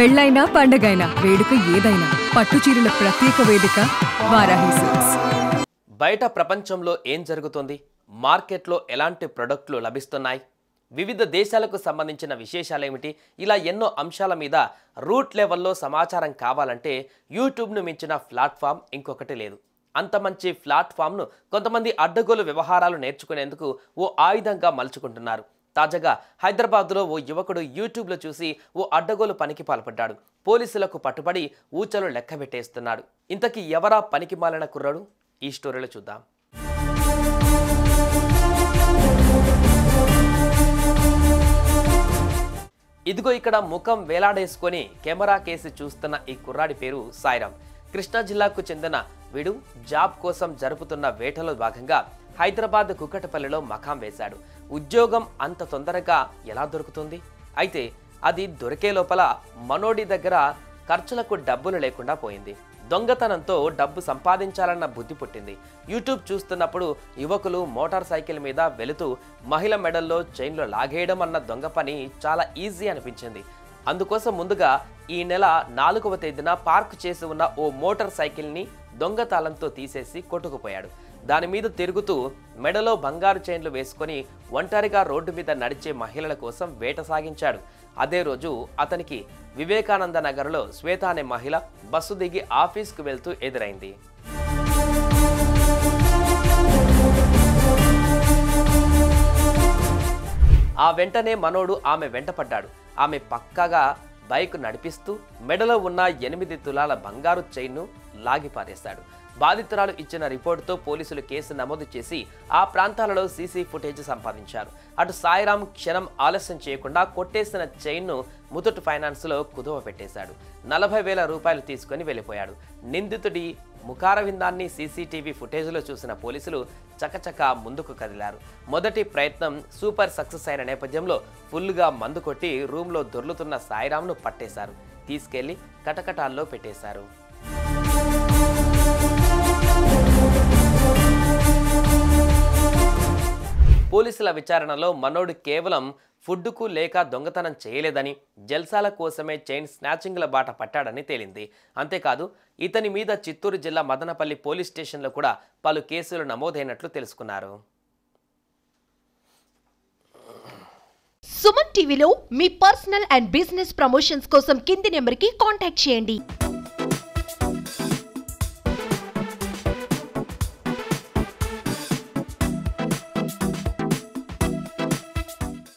పెళ్ళైనా పండగైనా వేడుక ఏదైనా పట్టు చీరల ప్రత్యేక వేదిక వారాహి సిల్క్స్. బయట ప్రపంచంలో ఏం జరుగుతుంది, మార్కెట్లో ఎలాంటి ప్రొడక్ట్లు లభిస్తున్నాయి, వివిధ దేశాలకు సంబంధించిన విశేషాలేమిటి, ఇలా ఎన్నో అంశాల మీద రూట్ లెవెల్లో సమాచారం కావాలంటే యూట్యూబ్ను మించిన ప్లాట్ఫామ్ ఇంకొకటి లేదు. అంత మంచి ప్లాట్ఫామ్ను కొంతమంది అడ్డగోలు వ్యవహారాలు నేర్చుకునేందుకు ఓ ఆయుధంగా మలుచుకుంటున్నారు. తాజాగా హైదరాబాద్లో ఓ యువకుడు యూట్యూబ్లో చూసి ఓ అడ్డగోలు పనికి పాల్పడ్డాడు. పోలీసులకు పట్టుబడి ఊచలు లెక్కబెట్టేస్తున్నాడు. ఇంతకీ ఎవరా పనికి మాలిన కుర్రాడు? ఈ స్టోరీలో చూద్దాం. ఇదిగో ఇక్కడ ముఖం వేలాడేసుకొని కెమెరా కేసి చూస్తున్న ఈ కుర్రాడి పేరు సాయిరామ్. కృష్ణా జిల్లాకు చెందిన వీడు జాబ్ కోసం జరుపుతున్న వేటలో భాగంగా హైదరాబాద్ కుకటపల్లిలో మకాం వేశాడు. ఉద్యోగం అంత తొందరగా ఎలా దొరుకుతుంది? అయితే అది దొరికే లోపల మనోడి దగ్గర ఖర్చులకు డబ్బులు లేకుండా పోయింది. దొంగతనంతో డబ్బు సంపాదించాలన్న బుద్ధి పుట్టింది. యూట్యూబ్ చూస్తున్నప్పుడు యువకులు మోటార్ సైకిల్ మీద వెళుతూ మహిళ మెడల్లో చైన్లో లాగేయడం అన్న దొంగ పని చాలా ఈజీ అనిపించింది. అందుకోసం ముందుగా ఈ నెల 4వ తేదీన పార్క్ చేసి ఉన్న ఓ మోటార్ సైకిల్ని దొంగతాళంతో తీసేసి కొట్టుకుపోయాడు. దాని మీద తిరుగుతూ మెడలో బంగారు చైన్లు వేసుకొని ఒంటరిగా రోడ్డు మీద నడిచే మహిళల కోసం వేట సాగించాడు. అదే రోజు అతనికి వివేకానంద నగర్లో శ్వేత అనే మహిళ బస్సు దిగి ఆఫీస్కు వెళ్తూ ఎదురైంది. ఆ వెంటనే మనోడు ఆమె వెంటపడ్డాడు. ఆమె పక్కగా బైక్ నడిపిస్తూ మెడలో ఉన్న 8 తులాల బంగారు చైన్ను లాగి పారేశాడు. బాధితురాలు ఇచ్చిన రిపోర్టుతో పోలీసులు కేసు నమోదు చేసి ఆ ప్రాంతాలలో సీసీ ఫుటేజ్ సంపాదించారు. అటు సాయిరామ్ క్షణం ఆలస్యం చేయకుండా కొట్టేసిన చైన్ను ముతూట్ ఫైనాన్స్లో కుదువ పెట్టేశాడు. 40,000 రూపాయలు తీసుకుని వెళ్ళిపోయాడు. నిందితుడి ముఖారవిందాన్ని సీసీటీవీ ఫుటేజ్లో చూసిన పోలీసులు చకచకా ముందుకు కదిలారు. మొదటి ప్రయత్నం సూపర్ సక్సెస్ అయిన నేపథ్యంలో ఫుల్గా మందు కొట్టి రూమ్లో దొర్లుతున్న సాయిరామ్ను పట్టేశారు. తీసుకెళ్లి కటకటాల్లో పెట్టేశారు. పోలీసుల విచారణలో మనోడు కేవలం ఫుడ్కు లేక దొంగతనం చేయలేదని, జల్సాల కోసమే చైన్ స్నాచింగ్ల బాట పట్టాడని తేలింది. అంతేకాదు ఇతని మీద చిత్తూరు జిల్లా మదనపల్లి పోలీస్ స్టేషన్లో కూడా పలు కేసులు నమోదైనట్లు తెలుసుకున్నారు. సుమన్ టీవీలో మీ పర్సనల్ అండ్ బిజినెస్ ప్రమోషన్స్ కోసం కింది నెంబర్కి కాంటాక్ట్ చేయండి.